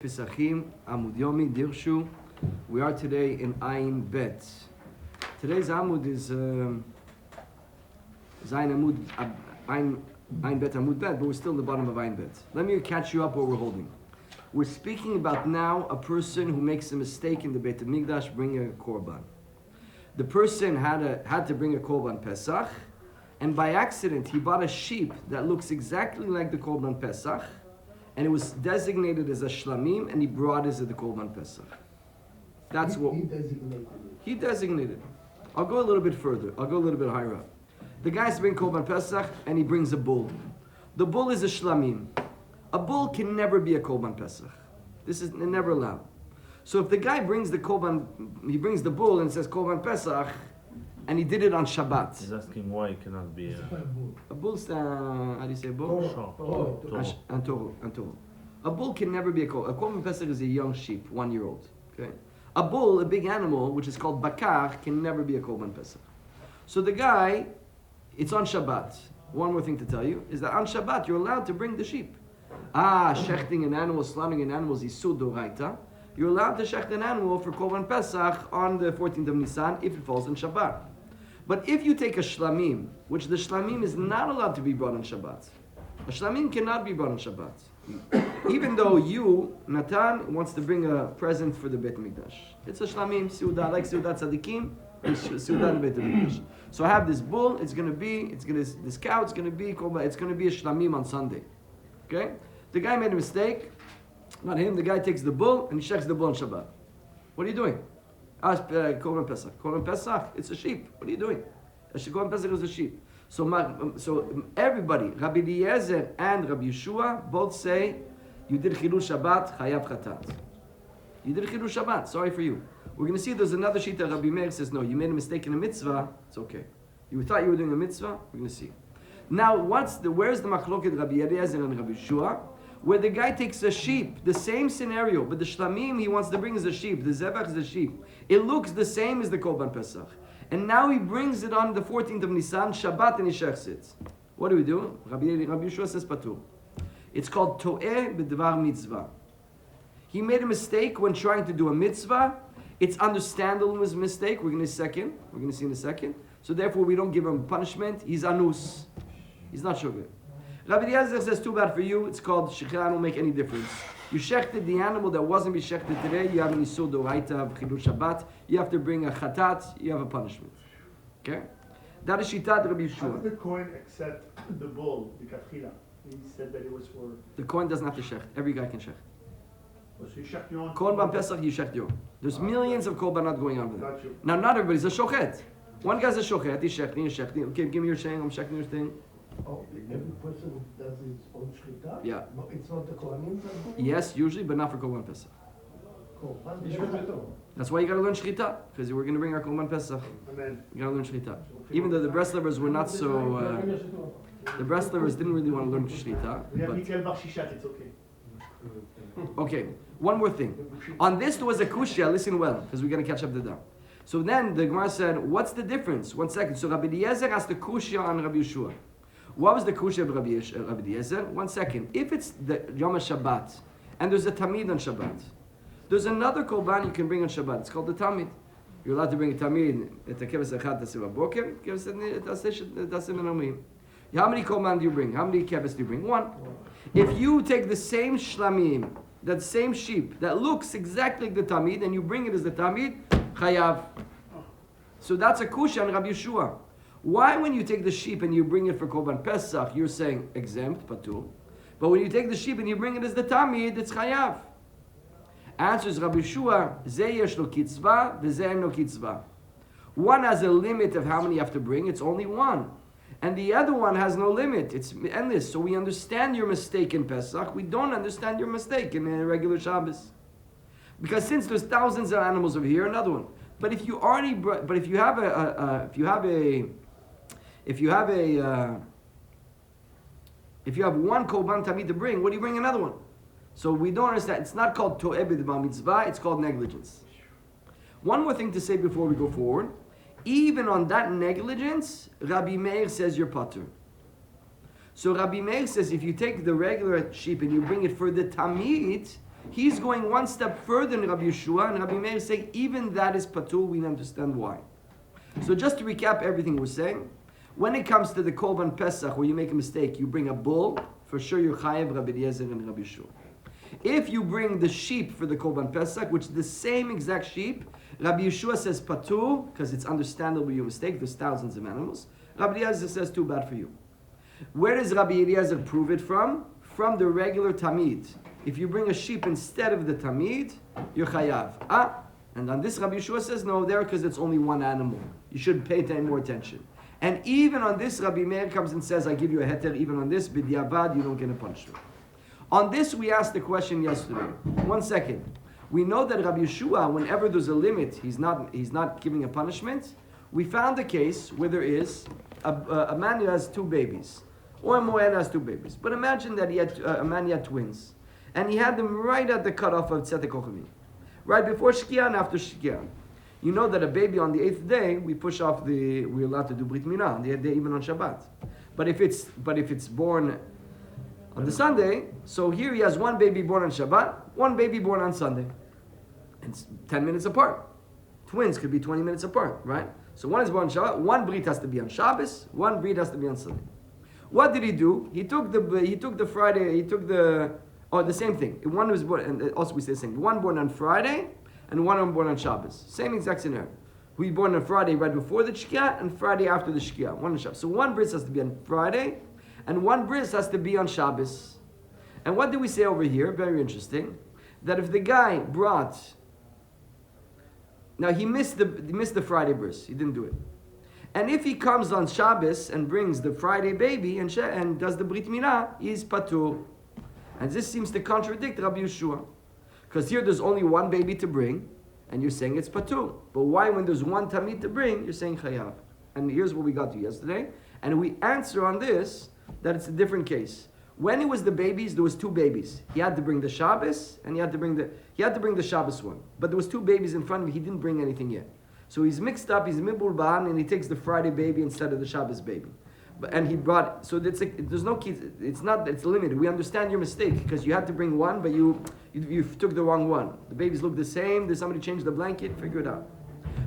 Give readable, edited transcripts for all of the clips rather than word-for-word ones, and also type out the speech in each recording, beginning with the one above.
Pessachim, Amoud, yomi, Dirshu. We are today in Ayin Bet. Today's Amoud is Zayin Amoud, Ayin Bet, Amoud Bet, but we're still in the bottom of Ayin Bet. Let me catch you up what we're holding. We're speaking about now a person who makes a mistake in the Beit HaMikdash bringing a korban. The person had to bring a korban Pesach, and by accident he bought a sheep that looks exactly like the korban Pesach, and it was designated as a shlamim, and he brought it as the korban Pesach. That's what he designated. I'll go a little bit further. I'll go a little bit higher up. The guy's bringing korban Pesach, and he brings a bull. The bull is a shlamim. A bull can never be a korban Pesach. This is never allowed. So if the guy brings the korban, he brings the bull and says korban Pesach, and he did it on Shabbat. He's asking why it cannot be a bull's how do you say bull? Antoro. A bull can never be a korban. A korban Pesach is a young sheep, 1 year old. Okay. A bull, a big animal, which is called bakar, can never be a korban Pesach. So the guy, it's on Shabbat. One more thing to tell you is that on Shabbat you're allowed to bring the sheep. Shechting an animal, slaughtering an animal is isur doraita. You're allowed to shecht an animal for korban Pesach on the 14th of Nisan if it falls on Shabbat. But if you take a shlamim, which the shlamim is not allowed to be brought on Shabbat, a shlamim cannot be brought on Shabbat. Even though you, Natan, wants to bring a present for the Beit HaMikdash. It's a shlamim, seudah, like seudah tzadikim, seudah in the Beit HaMikdash. So I have this bull, this cow, it's going to be a shlamim on Sunday. Okay? The guy made a mistake, not him, the guy takes the bull and he shechs the bull on Shabbat. What are you doing? Korban Pesach. Korban Pesach, it's a sheep. What are you doing? Korban Pesach is a sheep. So everybody, Rabbi Eliezer and Rabbi Yeshua, both say, you did Chilul Shabbat, Chayav Chatat. You did Chilul Shabbat, sorry for you. We're going to see there's another sheet that Rabbi Meir says, no, you made a mistake in a mitzvah, it's okay. You thought you were doing a mitzvah, we're going to see. Now, where's the machloket Rabbi Eliezer and Rabbi Yeshua? Where the guy takes a sheep, the same scenario, but the shlamim he wants to bring is a sheep, the zebach is a sheep. It looks the same as the korban Pesach. And now he brings it on the 14th of Nisan, Shabbat, and he shechs it. What do we do? Rabbi Yeshua says patur. It's called to'eh b'dvar mitzvah. He made a mistake when trying to do a mitzvah. It's understandable it was a mistake. We're going to see in a second. So therefore we don't give him punishment. He's anus. He's not sugar. Rabbi Eliezer says, too bad for you. It's called shechita, won't make any difference. You shechted the animal that wasn't be shechted today. You have an isur doraita of chilul Shabbat. You have to bring a chatat. You have a punishment. Okay? That is shitat Rabbi Yeshua. How did the Kohen accept the bull, the katchila? He said that it was for... The Kohen doesn't have to shecht. Every guy can shecht. So you shecht your own... Korban Pesach, you shecht your own. There's millions of korbanot going on with it. Now, not everybody's a shochet. One guy's a shochet. He's shechting. Okay, give me your thing. I'm shechting your thing. Oh, every person does his own shechita? Yeah. No, it's not the Kohanim? Yes, usually, but not for Korban Pesach. That's why you gotta learn shechita, because we're gonna bring our Korban Pesach. Amen. You gotta learn shechita. Even though the Breslevers were not so, the Breslevers didn't really want to learn shechita. It's okay. Okay, one more thing. On this there was a kushya, listen well, because we're gonna catch up the down. So then the Gemara said, what's the difference? 1 second. So Rabbi Eliezer asked the kushya on Rabbi Yeshua. What was the kushya of Rabbi Eliezer? 1 second. If it's the Yom HaShabbat, and there's a tamid on Shabbat, there's another korban you can bring on Shabbat. It's called the tamid. You're allowed to bring a tamid. How many korban do you bring? How many keves do you bring? 1. If you take the same shlamim, that same sheep, that looks exactly like the tamid, and you bring it as the tamid, chayav. So that's a kushya on Rabbi Yeshua. Why when you take the sheep and you bring it for Korban Pesach, you're saying exempt, patur. But when you take the sheep and you bring it as the tamid, it's chayav. Answers Rabbi Yeshua, ze yesh lo kitzvah, v'ze en lo kitzvah. One has a limit of how many you have to bring, it's only 1. And the other one has no limit, it's endless. So we understand your mistake in Pesach, we don't understand your mistake in a regular Shabbos. Because since there's thousands of animals over here, another one. But if you already, if you have one korban tamid to bring, what do you bring another one? So we don't understand. It's not called to'eh b'dvar mitzvah. It's called negligence. One more thing to say before we go forward. Even on that negligence, Rabbi Meir says you're patur. So Rabbi Meir says if you take the regular sheep and you bring it for the tamid, He's going one step further than Rabbi Yeshua, and Rabbi Meir is saying even that is patur. We understand why. So just to recap everything we're saying, when it comes to the Korban Pesach, where you make a mistake, you bring a bull, for sure you're chayev Rabbi Eliezer and Rabbi Yeshua. If you bring the sheep for the Korban Pesach, which is the same exact sheep, Rabbi Yeshua says patur, because it's understandable your mistake, there's thousands of animals. Rabbi Eliezer says too bad for you. Where does Rabbi Eliezer prove it from? From the regular tamid. If you bring a sheep instead of the tamid, you're chayav. And on this Rabbi Yeshua says no there because it's only one animal. You shouldn't pay any more attention. And even on this, Rabbi Meir comes and says, I give you a heter, even on this, b'diavad, you don't get a punishment. On this, we asked the question yesterday. 1 second. We know that Rabbi Yeshua, whenever there's a limit, he's not giving a punishment. We found a case where there is a man who has 2 babies, or a moed has 2 babies. But imagine that a man had twins, and he had them right at the cutoff of Tzedek Kochami, right before Shkia and after Shkia. You know that a baby on the 8th day, we're allowed to do Brit Milah on the 8th day, even on Shabbat. But if it's born on the Sunday, so here he has 1 baby born on Shabbat, 1 baby born on Sunday. It's 10 minutes apart. Twins could be 20 minutes apart, right? So one is born on Shabbat, 1 Brit has to be on Shabbos, 1 Brit has to be on Sunday. What did he do? He took the same thing. One was born, and also we say the same. 1 born on Friday, and 1 born on Shabbos. Same exact scenario. We born on Friday right before the Shkia, and Friday after the Shkia. 1 on Shabbos. So 1 bris has to be on Friday, and 1 bris has to be on Shabbos. And what do we say over here? Very interesting. That if the guy brought, now he missed the Friday bris. He didn't do it. And if he comes on Shabbos and brings the Friday baby and does the Brit Milah, he's patur. And this seems to contradict Rabbi Yeshua. Because here there's only 1 baby to bring, and you're saying it's patur. But why when there's 1 tamid to bring, you're saying chayav? And here's what we got to yesterday. And we answer on this that it's a different case. When it was the babies, there was 2 babies. He had to bring the Shabbos, and he had to bring the Shabbos one. But there was 2 babies in front of him. He didn't bring anything yet. So he's mixed up. He's mibulban, and he takes the Friday baby instead of the Shabbos baby. And he brought, so there's no key. It's limited. We understand your mistake because you had to bring 1, but you took the wrong one. The babies look the same. Did somebody change the blanket? Figure it out.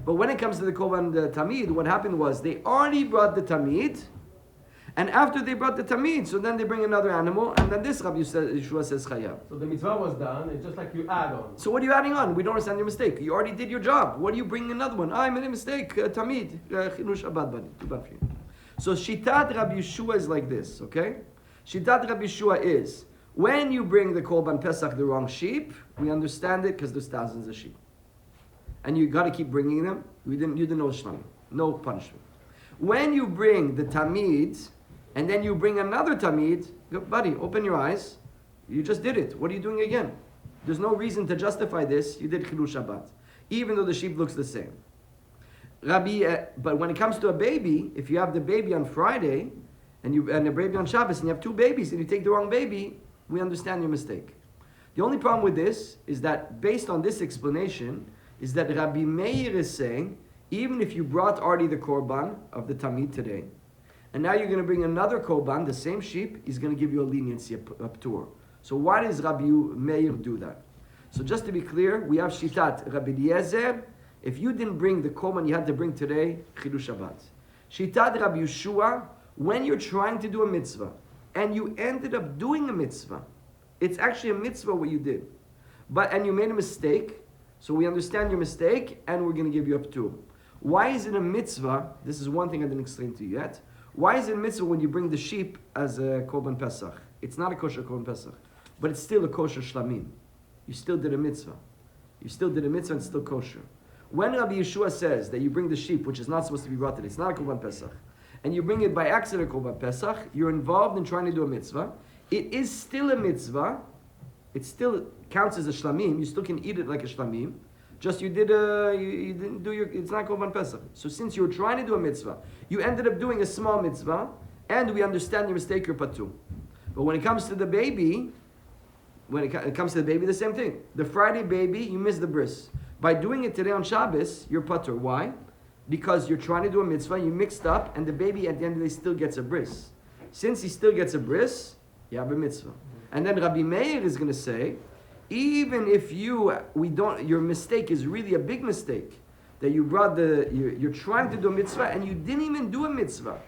But when it comes to the Korban Tamid, what happened was they already brought the Tamid, and after they brought the Tamid, so then they bring another animal, and then this Rabbi Yeshua says Chayav. So the mitzvah was done, it's just like you add on. So what are you adding on? We don't understand your mistake. You already did your job. What are you bringing another one? I made a mistake. Tamid. Chinu Shabbat, buddy. Too bad for you. So Shitat Rabbi Yeshua is like this, okay? Shitat Rabbi Yeshua is, when you bring the Korban Pesach the wrong sheep, we understand it because there's thousands of sheep. And you got to keep bringing them. You didn't know Shlamim. No punishment. When you bring the Tamid, and then you bring another Tamid, buddy, open your eyes. You just did it. What are you doing again? There's no reason to justify this. You did Chilul Shabbat. Even though the sheep looks the same. But when it comes to a baby, if you have the baby on Friday and a baby on Shabbos and you have 2 babies and you take the wrong baby, we understand your mistake. The only problem with this is that based on this explanation is that Rabbi Meir is saying even if you brought already the korban of the tamid today, and now you're going to bring another korban, the same sheep, he's going to give you a leniency, a ptur. So why does Rabbi Meir do that? So just to be clear, we have shitat Rabbi Eliezer. If you didn't bring the korban you had to bring today, Chidush Shabbat. Shitat Rabbi Yeshua, when you're trying to do a mitzvah, and you ended up doing a mitzvah, it's actually a mitzvah what you did. And you made a mistake, so we understand your mistake, and we're going to give you a ptur. Why is it a mitzvah? This is one thing I didn't explain to you yet. Why is it a mitzvah when you bring the sheep as a korban pesach? It's not a kosher korban pesach, but it's still a kosher shlamim. You still did a mitzvah. You still did a mitzvah and it's still kosher. When Rabbi Yeshua says that you bring the sheep, which is not supposed to be brought today, it's not a korban pesach, and you bring it by accident korban pesach, you're involved in trying to do a mitzvah. It is still a mitzvah. It still counts as a shlamim. You still can eat it like a shlamim. Just you didn't do it's not korban pesach. So since you were trying to do a mitzvah, you ended up doing a small mitzvah, and we understand your mistake, you're patur. But when it comes to the baby, the same thing. The Friday baby, you miss the bris. By doing it today on Shabbos, you're patur. Why? Because you're trying to do a mitzvah, you mixed up, and the baby at the end of the day still gets a bris. Since he still gets a bris, you have a mitzvah. And then Rabbi Meir is going to say, even if your mistake is really a big mistake, that you brought you're trying to do a mitzvah and you didn't even do a mitzvah.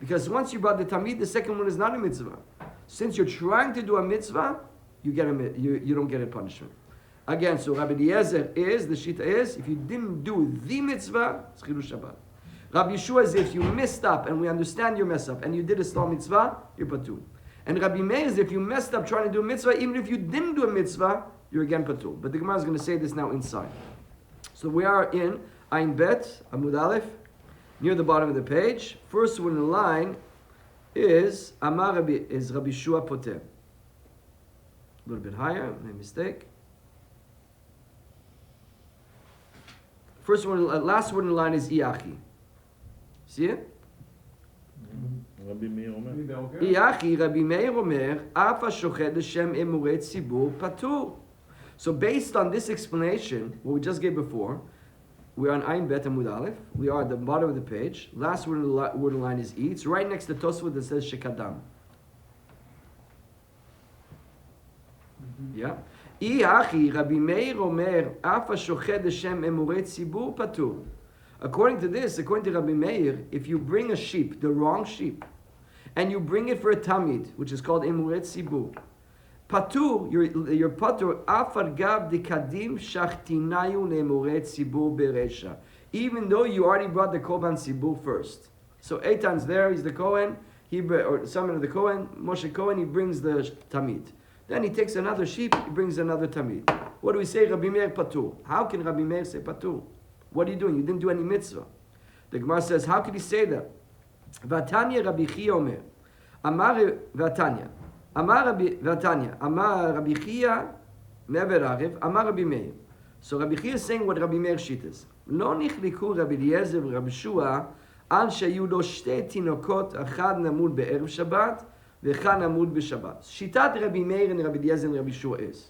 Because once you brought the tamid, the second one is not a mitzvah. Since you're trying to do a mitzvah, you don't get a punishment. Again, so Rabbi Eliezer the shita is, if you didn't do the mitzvah, it's Chilul Shabbat. Rabbi Yeshua is, if you messed up, and we understand your mess up, and you did a small mitzvah, you're patur. And Rabbi Meir is, if you messed up trying to do a mitzvah, even if you didn't do a mitzvah, you're again patur. But the Gemara is going to say this now inside. So we are in Ayin Bet, Amoud Aleph, near the bottom of the page. First one in the line is Rabbi Shua Poter. A little bit higher, my mistake. Last word in the line is Iachi. See it? Rabbi Meir Omer. Iachi, Rabbi Meir Omer, Afa Shochet Hashem Emuret Tzibur Patur. So based on this explanation, what we just gave before, we are on Ayin Bet Amud Aleph. We are at the bottom of the page. Last word in the line is E. It's right next to Tosfot that says Shekadam. Yeah. Iachi, Rabbi Meir Omer, Afa Shochet Hashem Emuret Tzibur Patur. According to this, according to Rabbi Meir, if you bring a sheep, the wrong sheep, and you bring it for a tamid, which is called emuret sibur, patur, your patur, afar gab dikadim shachtinayu leemuret sibur beresha. Even though you already brought the korban sibur first. So Eitan's there, he's the Kohen, or someone of the Kohen, Moshe Kohen, he brings the tamid. Then he takes another sheep, he brings another tamid. What do we say? Rabbi Meir patur. How can Rabbi Meir say patur? What are you doing? You didn't do any mitzvah. The Gemara says, how could he say that? Vatanya Rabbi Chia Omer. Amar Vatanya. Amar Rabbi Chia Me'aver Arev. Amar Rabbi Meir. So Rabbi Chia is saying what Rabbi Meir shit is. Lo nichliku Rabbi Eliezer Rabbi Shua al shayu lo shte tinokot achad namud be'erev Shabbat v'echad namud b'Shabbat. Shitat Rabbi Meir and Rabbi Eliezer and Rabbi Shua is,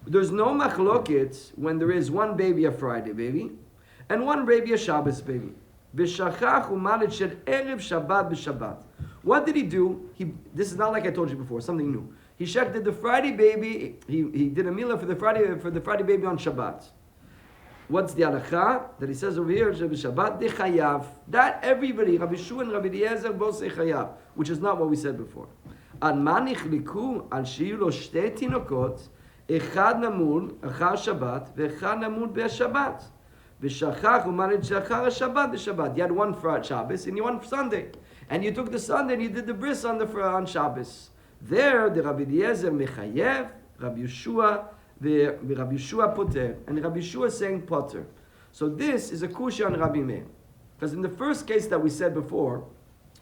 there's no machloket when there is one baby a Friday baby and one baby a Shabbos baby. V'shachach u'malet shel erev Shabbat b'Shabbat. What did he do? This is not like I told you before, something new. He did the Friday baby, he did a milah for the Friday baby on Shabbat. What's the halacha that he says over here? Shabbat de chayav. That everybody, Rabbi Shua and Rabbi Eliezer both say chayav, which is not what we said before. Al manich liku al shiyu lo shte tinokot echad namud achar Shabbat ve'echad namud be'Shabbat. V'shachach u'manid shachar Shabbat b'Shabbat. You had one for Shabbos and you one for Sunday, and you took the Sunday and you did the bris on Shabbos. There, the Rabbi Eliezer mechayev, Rabbi Yeshua, the Rabbi Yeshua poter, and Rabbi Yeshua is saying poter. So this is a kusha on Rabbi Meir, because in the first case that we said before,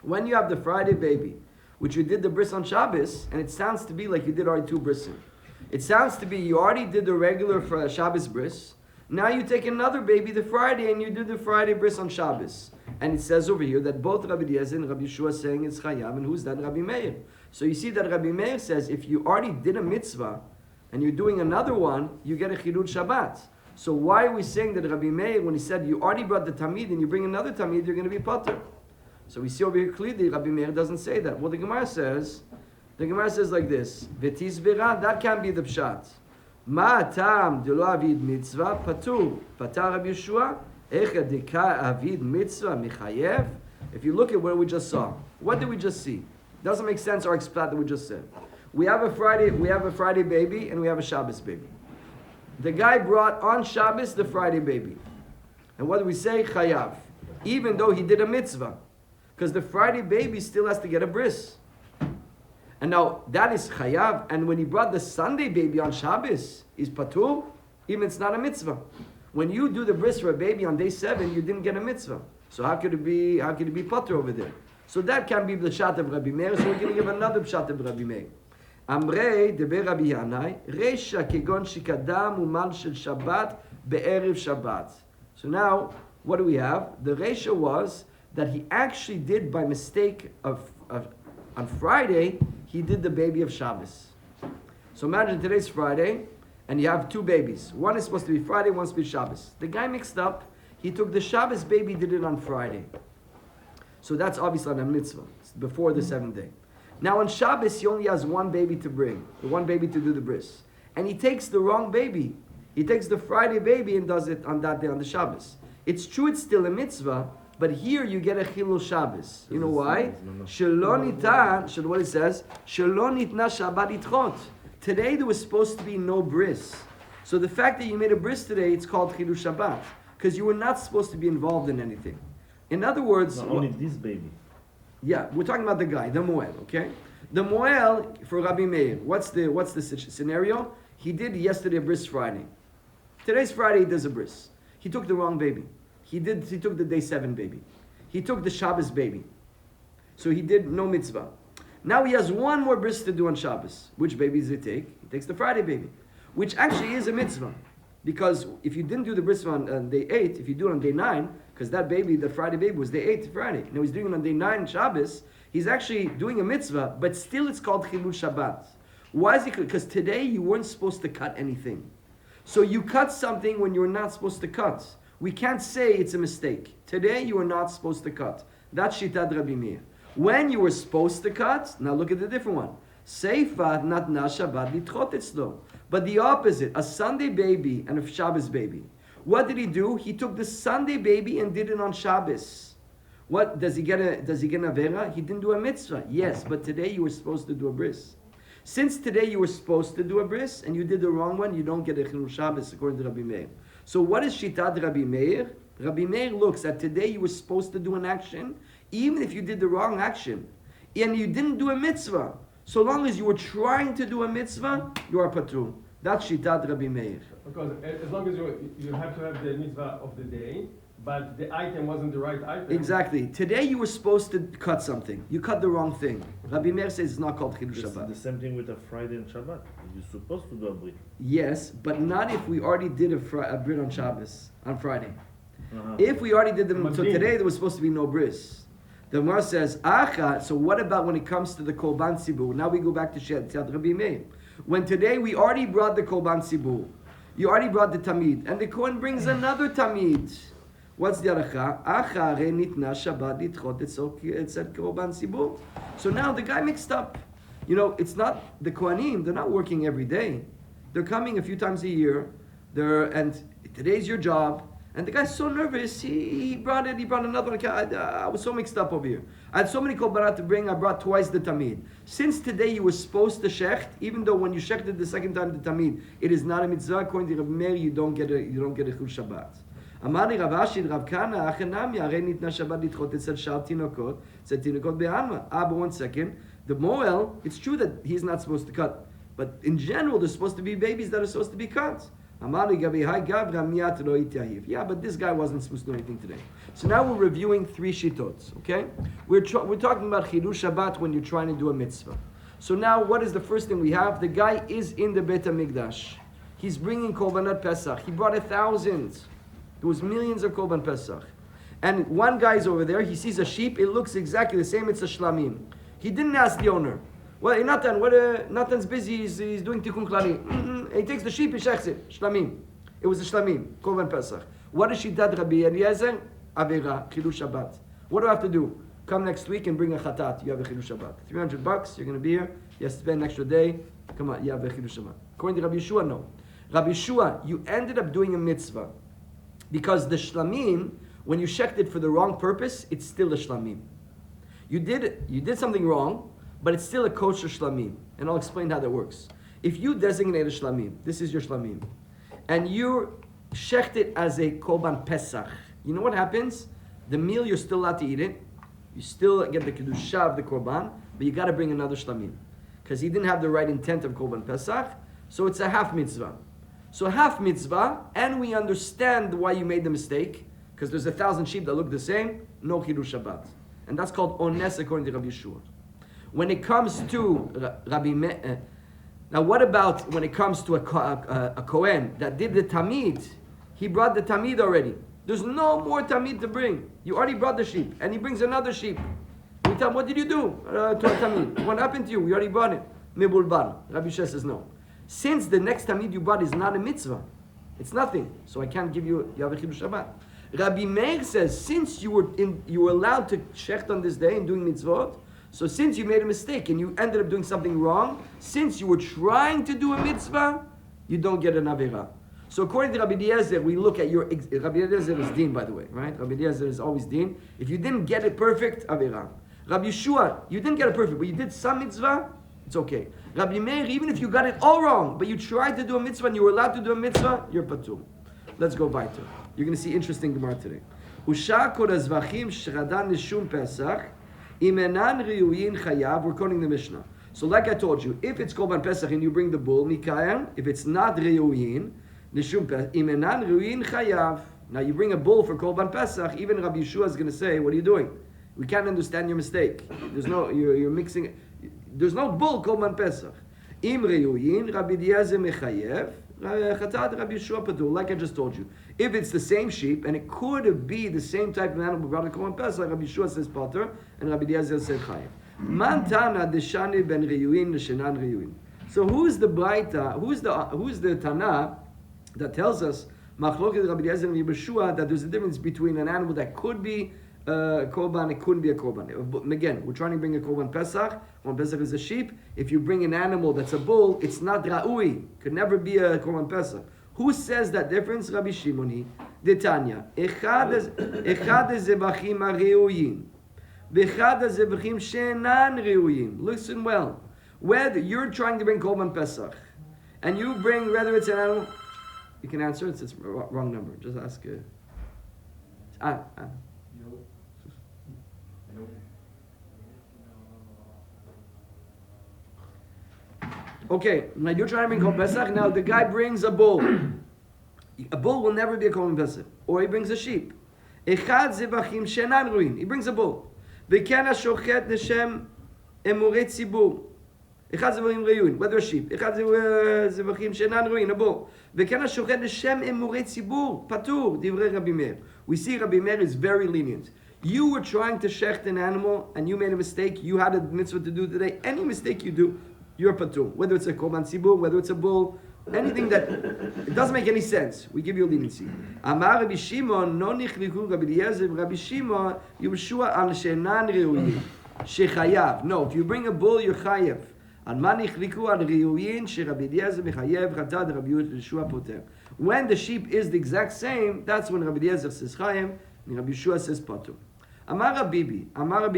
when you have the Friday baby, which you did the bris on Shabbos, and it sounds to be like you did already two brisim. It sounds to be you already did the regular for Shabbos bris. Now you take another baby the Friday and you do the Friday bris on Shabbos. And it says over here that both Rabbi Eliezer and Rabbi Yeshua are saying it's chayav, and who's that? Rabbi Meir. So you see that Rabbi Meir says if you already did a mitzvah and you're doing another one, you get a chilul Shabbat. So why are we saying that Rabbi Meir, when he said you already brought the tamid and you bring another tamid, you're going to be potter? So we see over here clearly Rabbi Meir doesn't say that. Well, the Gemara says like this: V'tizbira, that can't be the pshat. Ma tam de lo avid mitzvah patur patar Rabbi Yeshua echad deka avid mitzvah michayev. If you look at what we just saw, what did we just see? Doesn't make sense our explanation that we just said. We have a Friday baby and we have a Shabbos baby. The guy brought on Shabbos the Friday baby, and what do we say? Chayav, even though he did a mitzvah, because the Friday baby still has to get a bris. And now that is chayav, and when he brought the Sunday baby on Shabbos, is patur, even it's not a mitzvah. When you do the bris for a baby on day 7, you didn't get a mitzvah. So how could it be patur over there? So that can be the pshat of Rabbi Meir. So we're going to give another pshat of Rabbi Meir. Amrei deber Rabbi Yanai reisha kegon shikadam umal shel Shabbat be'erev Shabbat. So now what do we have? The reisha was that he actually did by mistake on Friday. He did the baby of Shabbos. So imagine today's Friday, and you have two babies. One is supposed to be Friday, one's supposed to be Shabbos. The guy mixed up. He took the Shabbos baby, did it on Friday. So that's obviously on a mitzvah. It's before the 7th day. Now on Shabbos, he only has one baby to bring, one baby to do the bris. and he takes the wrong baby. He takes the Friday baby and does it on that day on the Shabbos. It's true, it's still a mitzvah, but here you get a chilul Shabbos. You know why? What it says, Shelo nitna Shabbat itchot. Today there was supposed to be no bris. So the fact that you made a bris today, it's called chilul Shabbat, because you were not supposed to be involved in anything. In other words, No, only this baby. yeah, we're talking about the guy, the Moel, okay? The Moel for Rabbi Meir. What's the scenario? He did yesterday a bris Friday. Today's Friday, he does a bris. He took the wrong baby. He took the day 7 baby. He took the Shabbos baby. So he did no mitzvah. Now he has one more bris to do on Shabbos. Which baby does he take? He takes the Friday baby, which actually is a mitzvah. Because if you didn't do the bris on day 8, if you do it on day 9, because that baby, the Friday baby, was day 8 Friday. Now he's doing it on day 9 Shabbos. He's actually doing a mitzvah, but still it's called chilul Shabbat. Why is it? Because today you weren't supposed to cut anything. So you cut something when you were not supposed to cut. We can't say it's a mistake. Today you were not supposed to cut. That's Shitat Rabbi Meir. When you were supposed to cut, now look at the different one. Seifat natna Shabbat litchot etzlo. But the opposite, a Sunday baby and a Shabbos baby. What did he do? He took the Sunday baby and did it on Shabbos. What does he get an avera? He didn't do a mitzvah. Yes, but today you were supposed to do a bris. Since today you were supposed to do a bris and you did the wrong one, you don't get a chilul Shabbos according to Rabbi Meir. So what is Shitat Rabbi Meir? Rabbi Meir looks at today you were supposed to do an action, even if you did the wrong action, and you didn't do a mitzvah. So long as you were trying to do a mitzvah, you are patur. That's Shitat Rabbi Meir. Because as long as you have to have the mitzvah of the day, but the item wasn't the right item. Exactly. Today you were supposed to cut something. You cut the wrong thing. Rabbi Meir says it's not called chilul It's Shabbat. the same thing with a Friday and Shabbat. You're supposed to do a brit. Yes, but not if we already did a brit on Shabbos, on Friday. Uh-huh. If we already did them, so Madin. today there was supposed to be no bris. The Gemara says, Acha, so what about when it comes to the Korban Tzibur? Now we go back to Shitat Rabbi Meir. When today we already brought the Korban Tzibur, you already brought the Tamid, and the Kohen brings another Tamid. What's the Aracha? Acha re nitna Shabbat litchot etzet Korban Tzibur. So now the guy mixed up. You know, it's not the Kohanim, they're not working every day. They're coming a few times a year, and today's your job. And the guy's so nervous, he brought another one. I was so mixed up over here. I had so many korbanot to bring, I brought twice the tamid. Since today you were supposed to shecht, even though when you shechted the second time the tamid, it is not a mitzvah, according to Rabbi Meir, you don't get a chilul Shabbat. Amari Rav Ashi Rav Kana achenami arei nitna Shabbat litchot etzet shar tinokot be'alma. But 1 second, the Moel, it's true that he's not supposed to cut, but in general there's supposed to be babies that are supposed to be cut. Yeah, but this guy wasn't supposed to do anything today. So now we're reviewing 3 shittot, okay? We're talking about chilul Shabbat when you're trying to do a mitzvah. So now what is the first thing we have? The guy is in the Beit HaMikdash. He's bringing Korbanot Pesach. He brought 1,000. There was millions of Korban Pesach. And one guy's over there, he sees a sheep, it looks exactly the same, it's a shlamim. He didn't ask the owner. Well, Natan, Natan's busy, he's doing tikkun klali. He takes the sheep, he shechs it. Shlamim. It was a shlamim, Korban Pesach. What is Shitat Rabbi Eliezer? Avera, chilul Shabbat. What do I have to do? Come next week and bring a chatat. You have a chilul Shabbat. $300, you're going to be here. You have to spend an extra day. Come on, you have a chilul Shabbat. According to Rabbi Yeshua, no. Rabbi Yeshua, you ended up doing a mitzvah. Because the shlamim, when you shecht it for the wrong purpose, it's still a shlamim. You did something wrong, but it's still a kosher shlamim. And I'll explain how that works. If you designate a shlamim, this is your shlamim, and you shecht it as a korban pesach, you know what happens? The meal, you're still allowed to eat it. You still get the kedusha of the korban, but you got to bring another shlamim. Because he didn't have the right intent of korban pesach, so it's a half mitzvah. So half mitzvah, and we understand why you made the mistake, because there's 1,000 sheep that look the same, no chilul Shabbat. And that's called ones according to Rabbi Yeshua. When it comes to Rabbi Meir, now what about when it comes to a Kohen that did the tamid? He brought the tamid already. There's no more tamid to bring. You already brought the sheep, and he brings another sheep. We tell him, what did you do to a tamid? What happened to you? We already brought it. Mibulbar. Rabbi Yeshua says no. Since the next tamid you brought is not a mitzvah, it's nothing. So I can't give you have a chilul Shabbat. Rabbi Meir says since you were allowed to shecht on this day and doing mitzvot. So since you made a mistake and you ended up doing something wrong, since you were trying to do a mitzvah, you don't get an avera. So according to Rabbi Eliezer, we look at your Rabbi Eliezer is din, by the way, right? Rabbi Eliezer is always din. If you didn't get it perfect, avera. Rabbi Yeshua, you didn't get it perfect, but you did some mitzvah, it's okay. Rabbi Meir, even if you got it all wrong, but you tried to do a mitzvah and you were allowed to do a mitzvah, you're patur. Let's go weiter. You're going to see interesting Gemara today. Usha kol azvachim shradan nishum pesach imenan riyuyin chayav. We're quoting the Mishnah. So like I told you, if it's Korban Pesach and you bring the bull, Mikayan, if it's not riyuyin, nishum pesach, imenan riyuyin chayav. Now you bring a bull for Korban Pesach, even Rabbi Yeshua is going to say, what are you doing? We can't understand your mistake. There's no, you're mixing, there's no bull Korban Pesach. Im riyuyin, Rabbi Eliezer mechayev. Like I just told you, if it's the same sheep and it could be the same type of animal brought to Korban Pesach, Rabbi Yeshua says Potter and Rabbi Eliezer says Chayev. Mantana deshani ben riyuin l'shenan riyuin. So who's the Braita? Who's the Tana that tells us Machloket Rabbi Eliezer and Rabbi Yeshua that there's a difference between an animal that could be korban, it couldn't be a korban. Again, we're trying to bring a korban Pesach. Korban Pesach is a sheep. If you bring an animal that's a bull, it's not ra'ui. Could never be a korban Pesach. Who says that difference? Rabbi Shimoni. Detanya. Echad zebachim ha'reuyim. V'echad zebachim she'enan reuyim. Listen well. Whether you're trying to bring korban Pesach, and you bring, whether it's an animal, you can answer it. It's wrong number. Just ask. Okay, now you're trying to bring Korban Pesach. Now the guy brings a bull. A bull will never be a Korban Pesach. Or he brings a sheep. Echad zevachim shenan ruin. He brings a bull. V'ken hashochet l'shem emurei tzibur. Echad zevachim reyuin. Whether a sheep. Echad zevachim shenan ruin. A bull. V'ken hashochet l'shem emurei tzibur. Patur. Divrei Rabbi Meir. We see Rabbi Meir is very lenient. You were trying to shecht an animal and you made a mistake. You had a mitzvah to do today. Any mistake you do, you're patur. Whether it's a korban tzibur, whether it's a bull, anything that it doesn't make any sense, we give you a leniency. Amar Rabbi Shimon, no nichliku Rabbi Eliezer, Rabbi Shimon, Yeshua al shenan reuyim, shechayav. No, if you bring a bull, you're chayav. Al man nichliku al reuyim, she Rabbi Eliezer mechayev, chatad Rabbi Yeshua poter. When the sheep is the exact same, that's when Rabbi Eliezer says chayav, and Rabbi Yeshua says poter. Amar Rabbi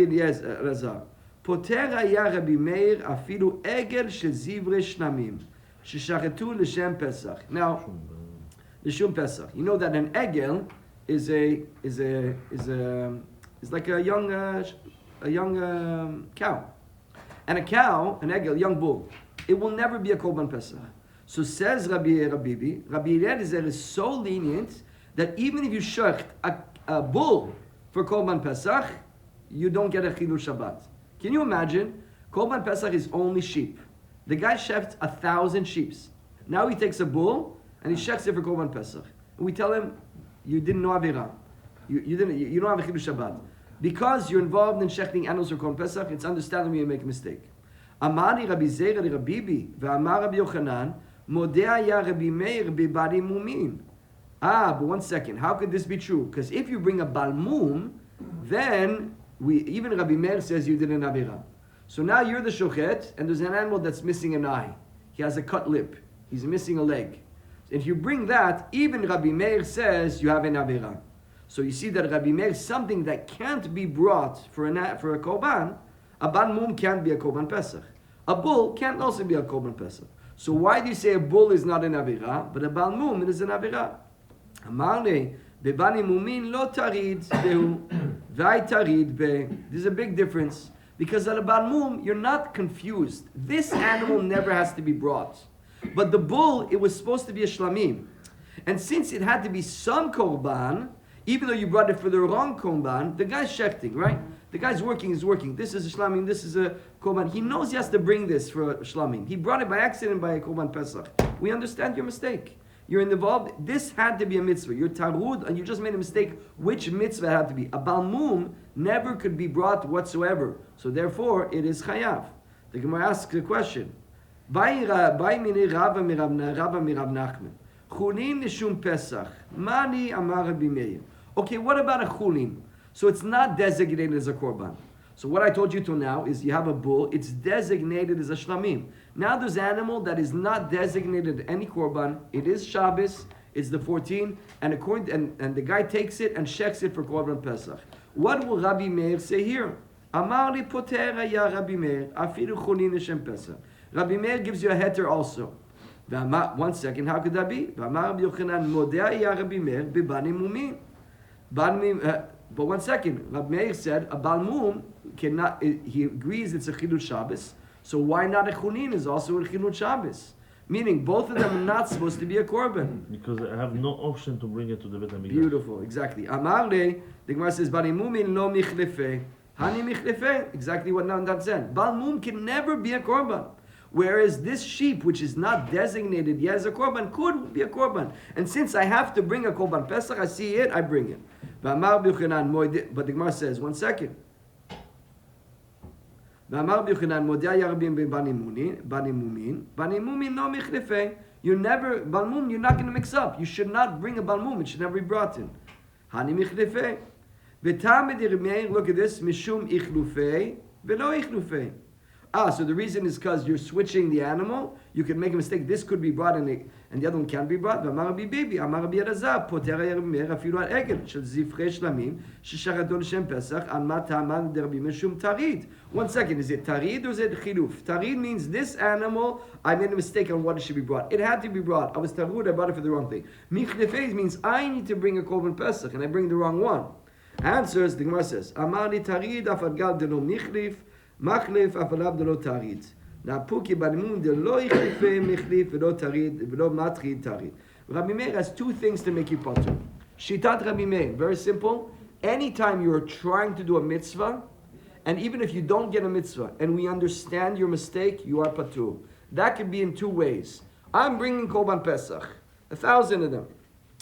Eliezer, Razar. פותר היה רבי מאיר אפילו עגל של זברי שנמים ששחטו לשם פסח. Now, לשום פסח. You know that an egel is like a young cow. And a cow, an egel, young bull, it will never be a korban pesach. So says Rabbi Eliezer is so lenient that even if you shecht a bull for korban pesach, you don't get a chilul Shabbat. Can you imagine? Korban Pesach is only sheep. The guy shechts 1,000 sheep. Now he takes a bull and he shechts it for Korban Pesach. And we tell him, you didn't know Avera. You don't have a Chiddush Shabbat. Because you're involved in shechting animals for Korban Pesach, it's understandable you make a mistake. Amari Rabbi Zera Rabbibi ve'amar Rabbi Yochanan modeh ya Rabbi Meir bebari mumin. But 1 second. How could this be true? Because if you bring a balmum, then even Rabbi Meir says you did an avera. So now you're the shochet, and there's an animal that's missing an eye. He has a cut lip. He's missing a leg. If you bring that, even Rabbi Meir says you have an avera. So you see that Rabbi Meir, something that can't be brought for a korban, a balmum can't be a korban pesach. A bull can't also be a korban pesach. So why do you say a bull is not an avera, but a balmum is an avera? Amarle bebani mumin lo tarid behu. There's a big difference because at a balmum you're not confused. This animal never has to be brought, but the bull, it was supposed to be a shlamim, and since it had to be some korban, even though you brought it for the wrong korban, the guy's shechting, right? The guy's working. This is a shlamim. This is a korban. He knows he has to bring this for a shlamim. He brought it by accident by a korban pesach. We understand your mistake. You're involved. This had to be a mitzvah. You're tarud, and you just made a mistake. Which mitzvah had to be? A balmum never could be brought whatsoever. So therefore, it is chayav. The Gemara asks a question. Okay, what about a chulin? So it's not designated as a korban. So what I told you till now is you have a bull, it's designated as a shlamim. Now there's an animal that is not designated any korban. It is Shabbos, it's the 14, and the guy takes it and checks it for korban Pesach. What will Rabbi Meir say here? Amar li poter ya Rabbi Meir, afilu chulin l'shem Pesach. Rabbi Meir gives you a heter also. One second, how could that be? Amar Rabbi Yochanan modeh ya Rabbi Meir b'bani mumin. But one second, Rabbi Meir said a balmum cannot. He agrees it's a chilul Shabbos. So why not a chunin is also a chilul Shabbos? Meaning both of them are not supposed to be a korban. Because I have no option to bring it to the Beit HaMikdash. Beautiful, exactly. Amar le, the Gemara says, bani mumin lo michlefe. Hani michlefe. Exactly what Nandan said. Balmum can never be a korban. Whereas this sheep, which is not designated yet as a korban, could be a korban. And since I have to bring a korban Pesach, I see it, I bring it. But the Gemara says, one second. You never, balmum, you're not going to mix up. You should not bring a balmum. It should never be brought in. Hani michlefe. Look at this. Mishum ichlufei velo ichlufei. So the reason is because you're switching the animal. You can make a mistake. This could be brought in, and the other one can't be brought. One second, is it tarid or is it chiluf? Tarid means this animal, I made a mistake on what it should be brought. It had to be brought. I was tarud, I brought it for the wrong thing. Michlefez means I need to bring a korban Pesach, and I bring the wrong one. Answers, the Gemara says, Amani tarid afadgal de lo michlif, machlif afalav de lo tarid. Now, puki banimun de lo ichlife michlif velo tarid velo matrid tarid. Rabbi Meir has two things to make you patur. Shitat Rabbi Meir, very simple. Anytime you're trying to do a mitzvah, and even if you don't get a mitzvah, and we understand your mistake, you are patur. That could be in two ways. I'm bringing korban Pesach, 1,000 of them.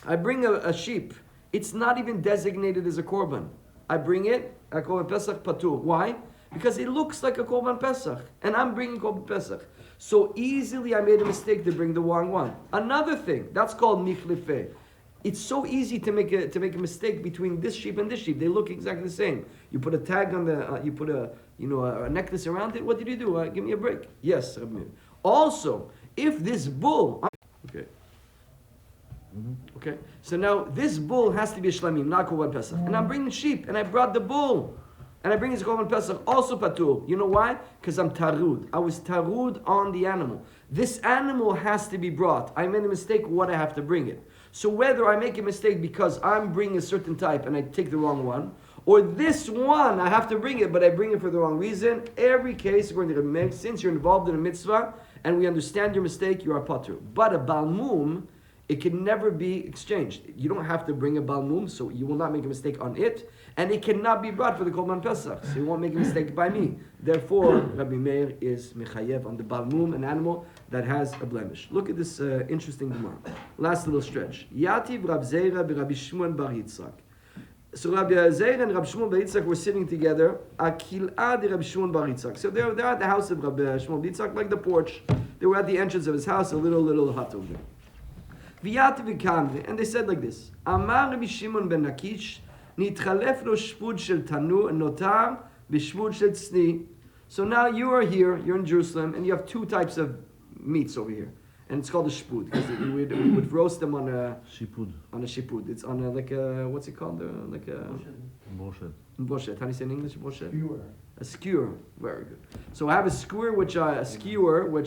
I bring a sheep. It's not even designated as a korban. I bring it, a korban Pesach patur. Why? Because it looks like a korban Pesach, and I'm bringing korban Pesach. So easily I made a mistake to bring the wrong one. Another thing, that's called michlifeh. It's so easy to make a mistake between this sheep and this sheep. They look exactly the same. You put a tag on the, you put a necklace around it. What did you do? Give me a break. Yes, Rabbi. Also, if this bull, okay. Okay, so now this bull has to be a shlamim, not korban Pesach. And I'm bringing sheep, and I brought the bull. And I bring his korban Pesach, also patur. You know why? Because I'm tarud. I was tarud on the animal. This animal has to be brought. I made a mistake, what I have to bring it. So whether I make a mistake because I'm bringing a certain type and I take the wrong one, or this one, I have to bring it, but I bring it for the wrong reason, every case, according to Rabbi Meir, since you're involved in a mitzvah, and we understand your mistake, you are patur. But a balmum, it can never be exchanged. You don't have to bring a balmum, so you will not make a mistake on it, and it cannot be brought for the korban Pesach, so you won't make a mistake by me. Therefore, Rabbi Meir is mechayev on the balmum, an animal that has a blemish. Look at this interesting Gemara. Last little stretch. Yativ Rab Zeira b'Rabbi Shimon bar Yitzchak. So Rabbi Zeira and Rabbi Shimon bar Yitzchak were sitting together. Akil'ah de Rabbi Shimon bar Yitzchak. So they're at the house of Rabbi Shimon bar Yitzchak, like the porch. They were at the entrance of his house, a little hut over there. And they said like this: Amar Rabbi Shimon ben Lakish, nitchalef lo shpud shel tanu notar b'shpud shel tzni. So now you are here, you're in Jerusalem, and you have two types of meats over here, and it's called a shpud because we would roast them on a Shipud. On a shipud. It's on a like a what's it called? Like a Boshet. boshet. How do you say in English? Boshet. Skewer. A skewer. Very good. So I have a skewer which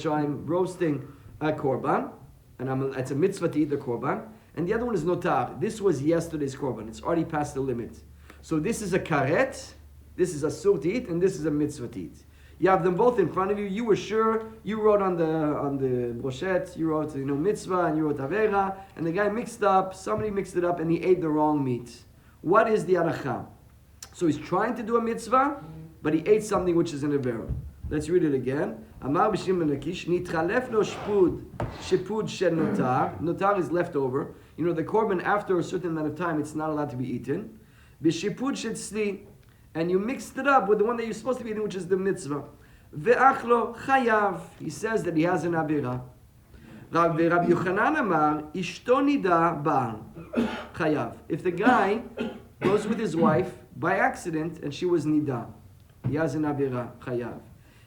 I'm roasting a korban. And it's a mitzvah to eat the korban. And the other one is notar. This was yesterday's korban. It's already past the limit. So this is a karet, this is a sur to eat, and this is a mitzvah to eat. You have them both in front of you. You were sure. You wrote on the brochet. You wrote mitzvah and you wrote avera. And the guy mixed up. Somebody mixed it up and he ate the wrong meat. What is the halacha? So he's trying to do a mitzvah, but he ate something which is an avera. Let's read it again. Amar b'Shimon ben Lakish, nitchalef lo shipud shel notar. Notar is leftover. The korban after a certain amount of time, it's not allowed to be eaten. B'shipud shel tzli, and you mixed it up with the one that you're supposed to be eating, which is the mitzvah. Ve'achlo chayav. He says that he has an avera. Rabbi Yochanan amar, ishto nida ba'al chayav. If the guy goes with his wife by accident and she was nida, He has an avira, chayav.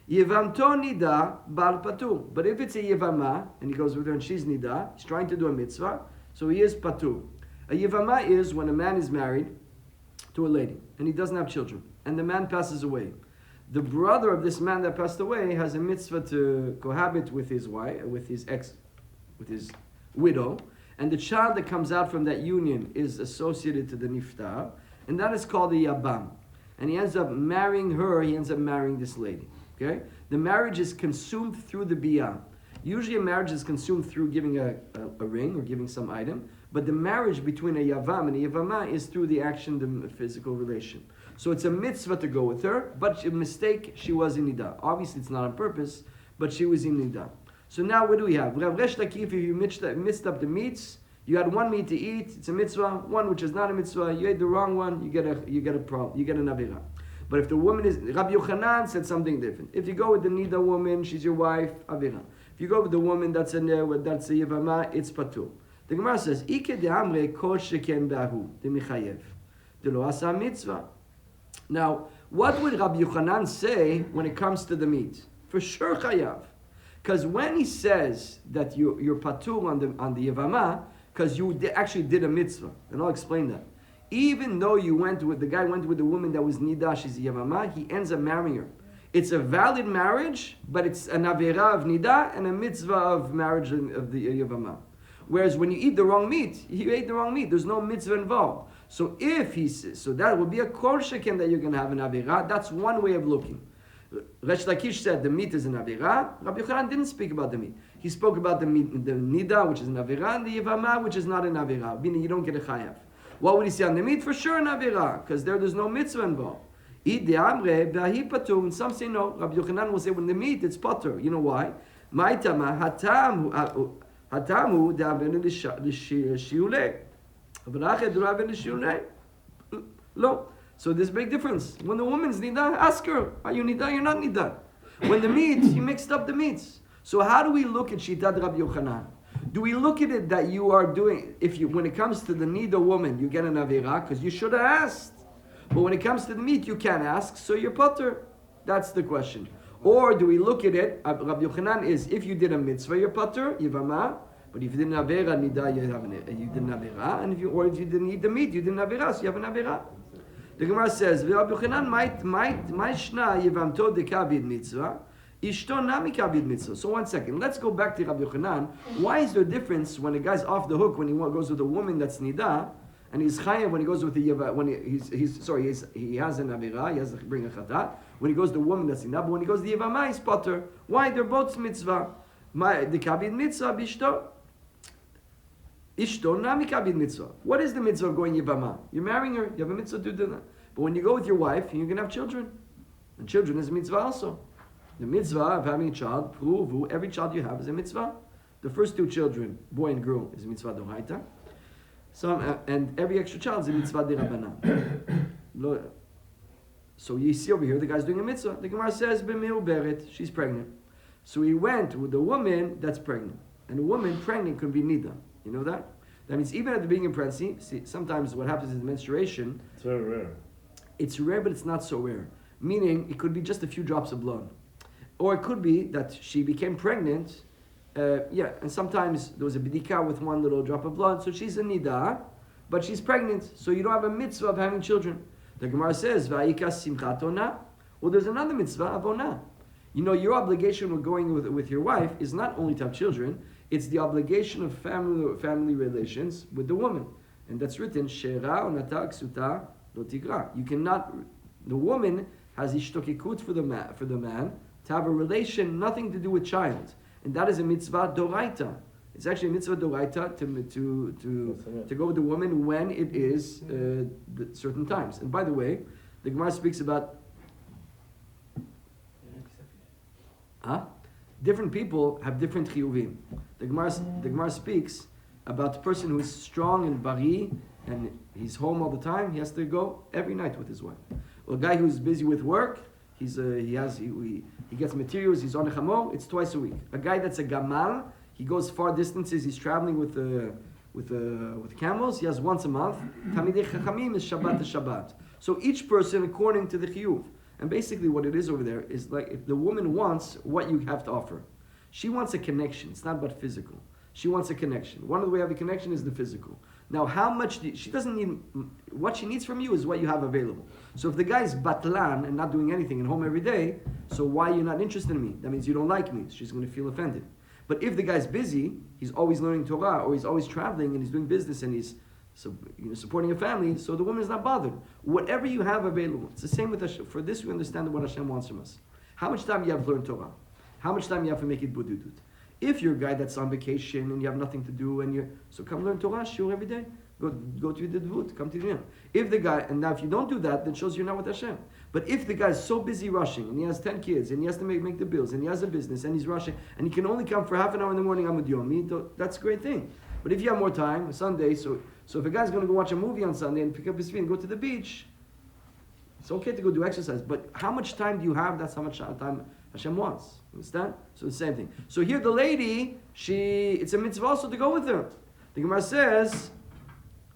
Yevamto nida bal patur. But if it's a yevama, and he goes with her and she's nida, he's trying to do a mitzvah, so he is patur. A yevama is when a man is married to a lady, and he doesn't have children, and the man passes away. The brother of this man that passed away has a mitzvah to cohabit with his wife, with his widow, and the child that comes out from that union is associated to the niftar, and that is called the yabam. And he ends up marrying her, he ends up marrying this lady. Okay? The marriage is consumed through the biyah. Usually a marriage is consumed through giving a ring or giving some item, but the marriage between a yavam and a yavama is through the action, the physical relation. So it's a mitzvah to go with her, but a mistake, she was in nida. Obviously it's not on purpose, but she was in nida. So now what do we have? Rav Resh Lakif, if you mixed up the meats, you had one meat to eat, it's a mitzvah, one which is not a mitzvah, you ate the wrong one, you get a problem, you get an avira. But if the woman is, Rabbi Yochanan said something different. If you go with the nida woman, she's your wife, avira. If you go with the woman that's in there, that's a yevama, it's patur. The Gemara says, Ike de amre kol sheken bahu, de michayev, de lo asa mitzvah. Now, what would Rabbi Yochanan say when it comes to the meat? For sure chayav. Because when he says that you're patur on the yevama, because you actually did a mitzvah, and I'll explain that. Even though the guy went with the woman that was nida, she's a yevama, he ends up marrying her. It's a valid marriage, but it's an avera of nida and a mitzvah of marriage of the yevama. Whereas when you eat the wrong meat, you ate the wrong meat. There's no mitzvah involved. So if he says, so that would be a kol sheken that you're going to have an avera. That's one way of looking. Resh Lakish said the meat is an avera. Rabbi Yochanan didn't speak about the meat. He spoke about the meat, the nida, which is an avera, and the yevama, which is not an avera. Meaning you don't get a chayav. What would he say on the meat? For sure an avera, because there's no mitzvah involved. And some say no. Rabbi Yochanan will say when the meat it's patur. You know why? No. So there's a big difference. When the woman's nida, ask her, are you nida? You're not nida. When the meat, you mixed up the meats. So how do we look at Shitat Rabbi Yochanan? Do we look at it that you are doing, when it comes to the nida woman, you get an avera, because you should have asked. But when it comes to the meat, you can't ask, so you're patur. That's the question. Or do we look at it, Rabbi Yochanan is, if you did a mitzvah, you're patur, yivama, but if you didn't avera, nida, you didn't avera, and if you didn't eat the meat, you didn't avera, so you have an avera. The Gemara says, Rabbi Yochanan might shna yivamto de kabid mitzvah, ishto nami kabid mitzvah. So 1 second, let's go back to Rabbi Yochanan. Why is there a difference when a guy's off the hook when he goes with a woman that's nida, and he's chayav when he goes with the yeva, when he has an avira, he has to bring a chatat. When he goes to a woman that's nida, but when he goes to the yevama, he's potter. Why? They're both mitzvah. The kabid mitzvah bishto. Ishto nami kabid mitzvah. What is the mitzvah of going yevama? You're marrying her. You have a mitzvah to do that. But when you go with your wife, you're going to have children. And children is a mitzvah also. The mitzvah of having a child, pruvu, every child you have is a mitzvah. The first 2 children, boy and girl, is a mitzvah doraita. And every extra child is a mitzvah derabanan. So you see over here, the guy's doing a mitzvah. The Gemara says, b'meu beret, she's pregnant. So he went with the woman that's pregnant. And a woman pregnant could be nida. You know that? That means even at the beginning of pregnancy, see, sometimes what happens is menstruation. It's very rare. It's rare, but it's not so rare. Meaning, it could be just a few drops of blood. Or it could be that she became pregnant, and sometimes there was a bidika with one little drop of blood, so she's a nida, but she's pregnant, so you don't have a mitzvah of having children. The Gemara says, Va'ika simchat ona. Well, there's another mitzvah of ona. You know, your obligation with going with your wife is not only to have children, it's the obligation of family relations with the woman. And that's written, Shera onata ksuta lo tigra. You cannot, the woman has ishtokikut for the man to have a relation, nothing to do with child. And that is a mitzvah doraita. It's actually a mitzvah doraita to go with the woman when it is certain times. And by the way, the Gemara speaks about different people have different chiyuvim. The Gemara speaks about the person who is strong and bari and he's home all the time. He has to go every night with his wife. Well, a guy who's busy with work, he gets materials. He's on a chamor. It's twice a week. A guy that's a gamal, he goes far distances. He's traveling with camels. He has once a month. Tamidei chachamim is Shabbat to Shabbat. So each person according to the chiyuv. And basically what it is over there is like if the woman wants what you have to offer. She wants a connection. It's not about physical. She wants a connection. One of the way of a connection is the physical. Now, how much she doesn't need, what she needs from you is what you have available. So if the guy's batlan and not doing anything and home every day, so why you're not interested in me? That means you don't like me. She's going to feel offended. But if the guy's busy, he's always learning Torah, or he's always traveling and he's doing business and he's supporting a family, so the woman is not bothered. Whatever you have available, it's the same with Hashem. For this, we understand what Hashem wants from us. How much time you have to learn Torah? How much time you have to make it bududut? If you're a guy that's on vacation and you have nothing to do, so come learn Torah, shiur every day. Go to your dvut, come to the If the guy, and now if you don't do that, then it shows you're not with Hashem. But if the guy's so busy rushing, and he has 10 kids, and he has to make the bills, and he has a business, and he's rushing, and he can only come for half an hour in the morning, Amoud yomi, that's a great thing. But if you have more time, Sunday, so if a guy's going to go watch a movie on Sunday and pick up his feet and go to the beach, it's okay to go do exercise. But how much time do you have? That's how much time Hashem wants. Understand? So the same thing. So here the lady, it's a mitzvah also to go with her. The Gemara says,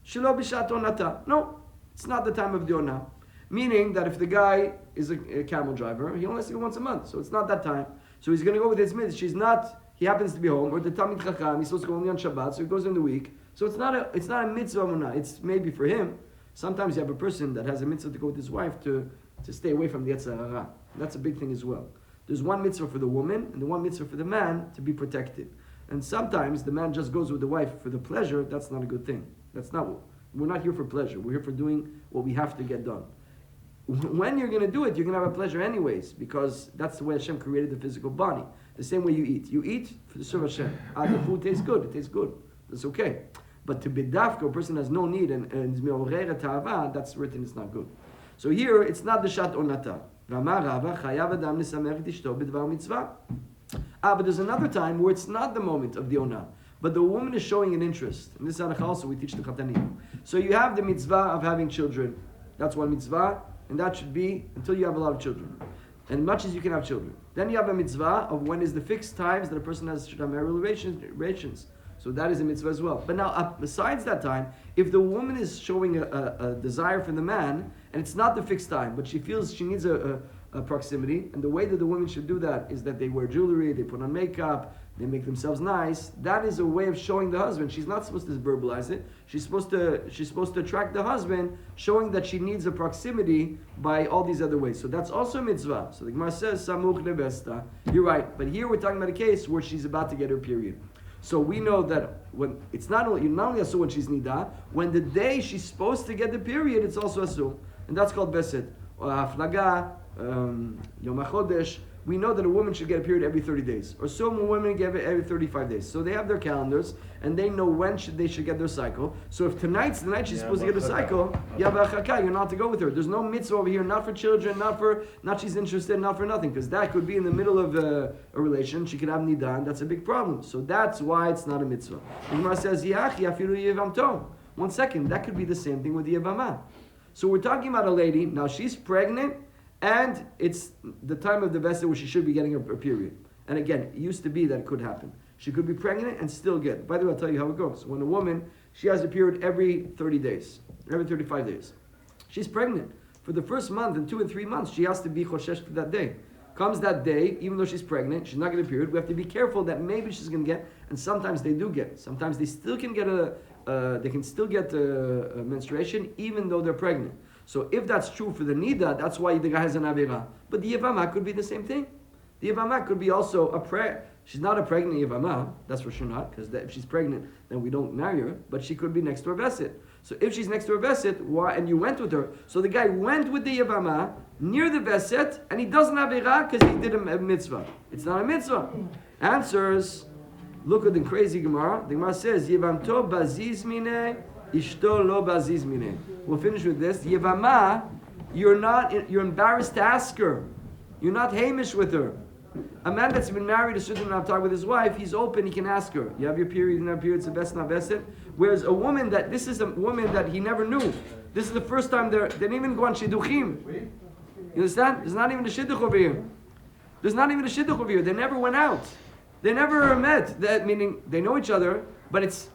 Shelo b'shat onata. No, it's not the time of the onah. Meaning that if the guy is a camel driver, he only has to go once a month. So it's not that time. So he's going to go with his mitzvah. He happens to be home, or the Talmid Chacham, he's supposed to go only on Shabbat, so he goes in the week. So it's not a mitzvah munah. It's maybe for him. Sometimes you have a person that has a mitzvah to go with his wife to stay away from the Yetzer Hara. That's a big thing as well. There's one mitzvah for the woman and the one mitzvah for the man to be protected. And sometimes the man just goes with the wife for the pleasure. That's not a good thing. We're not here for pleasure. We're here for doing what we have to get done. When you're going to do it, you're going to have a pleasure anyways, because that's the way Hashem created the physical body. The same way you eat. You eat for the serve Hashem. The food tastes good. It tastes good. That's okay. But to bedafka, a person has no need and is me'orera ta'ava, that's written, it's not good. So here, it's not the shat onata. But there's another time where it's not the moment of the onah, but the woman is showing an interest. And this halakha also we teach the chatanim. So you have the mitzvah of having children. That's one mitzvah, and that should be until you have a lot of children. And much as you can have children. Then you have a mitzvah of when is the fixed times that a person should have marital relations. So that is a mitzvah as well. But now, besides that time, if the woman is showing a desire for the man, and it's not the fixed time, but she feels she needs a proximity, and the way that the woman should do that is that they wear jewelry, they put on makeup, they make themselves nice. That is a way of showing the husband. She's not supposed to verbalize it. She's supposed to attract the husband, showing that she needs a proximity by all these other ways. So that's also a mitzvah. So the Gemara says, Samuch nevesta. You're right. But here we're talking about a case where she's about to get her period. So we know that when it's not only asur when she's nida, when the day she's supposed to get the period, it's also asur, and that's called beset. Haflaga, Yom HaChodesh. We know that a woman should get a period every 30 days, or some women get it every 35 days. So they have their calendars, and they know when they should get their cycle. So if tonight's the night she's supposed to get a cycle, you're not to go with her. There's no mitzvah over here, not for children, not she's interested, not for nothing, because that could be in the middle of a relation. She could have nidan. That's a big problem. So that's why it's not a mitzvah. The Gemara says, one second, that could be the same thing with the yevama. So we're talking about a lady, now she's pregnant, and it's the time of the vessel where she should be getting her period. And again, it used to be that it could happen. She could be pregnant and still get. By the way, I'll tell you how it goes. When a woman, she has a period every 30 days, every 35 days. She's pregnant. For the first month and 2 and 3 months, she has to be choshesh to that day. Comes that day, even though she's pregnant, she's not getting a period, we have to be careful that maybe she's going to get, and sometimes they do get. Sometimes they still can get a menstruation even though they're pregnant. So if that's true for the nida, that's why the guy has an avera. But the yevama could be the same thing. The yevama could be also a prayer. She's not a pregnant yevama, that's for sure not, because if she's pregnant, then we don't marry her. But she could be next to her veset. So if she's next to her veset, why? And you went with her. So the guy went with the yevama near the veset, and he doesn't have avera because he did a mitzvah. It's not a mitzvah. Answers. Look at the crazy Gemara. The Gemara says, Yevamto baziz mine. Ishto lo baziz mine. We'll finish with this. Yevama, you're embarrassed to ask her. You're not hamish with her. A man that's been married a certain amount of time with his wife, he's open, he can ask her. You have your period, you don't have period, it's the best not vested. Whereas this is a woman that he never knew. This is the first time they didn't even go on shidduchim. You understand? There's not even a shidduch over here. They never went out. They never met. That meaning they know each other, but it's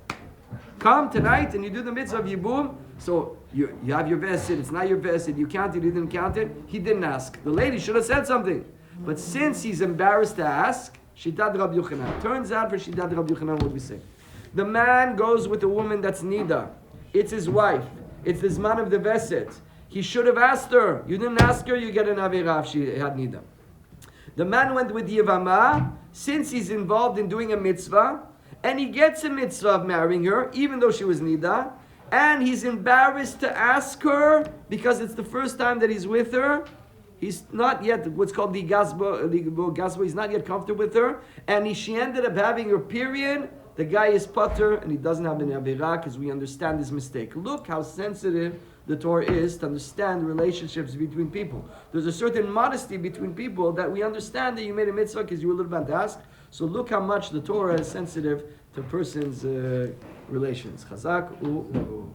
come tonight and you do the mitzvah of Yibum. So you have your vested, it's not your vested, you count it, you didn't count it. He didn't ask. The lady should have said something. But since he's embarrassed to ask, Shitat Rabbi Yochanan. Turns out for Shitat Rabbi Yochanan, what we say? The man goes with a woman that's Nida. It's his wife. It's the Zman of the Veset. He should have asked her. You didn't ask her, you get an Avirah if she had Nida. The man went with Yevama, since he's involved in doing a mitzvah, and he gets a mitzvah of marrying her, even though she was Nida, and he's embarrassed to ask her because it's the first time that he's with her. He's not yet what's called the gasbo. He's not yet comfortable with her, and she ended up having her period. The guy is putter, and he doesn't have an avirah because we understand his mistake. Look how sensitive the Torah is to understand relationships between people. There's a certain modesty between people that we understand that you made a mitzvah because you were a little bit to ask. So look how much the Torah is sensitive to a person's relations. Chazak u.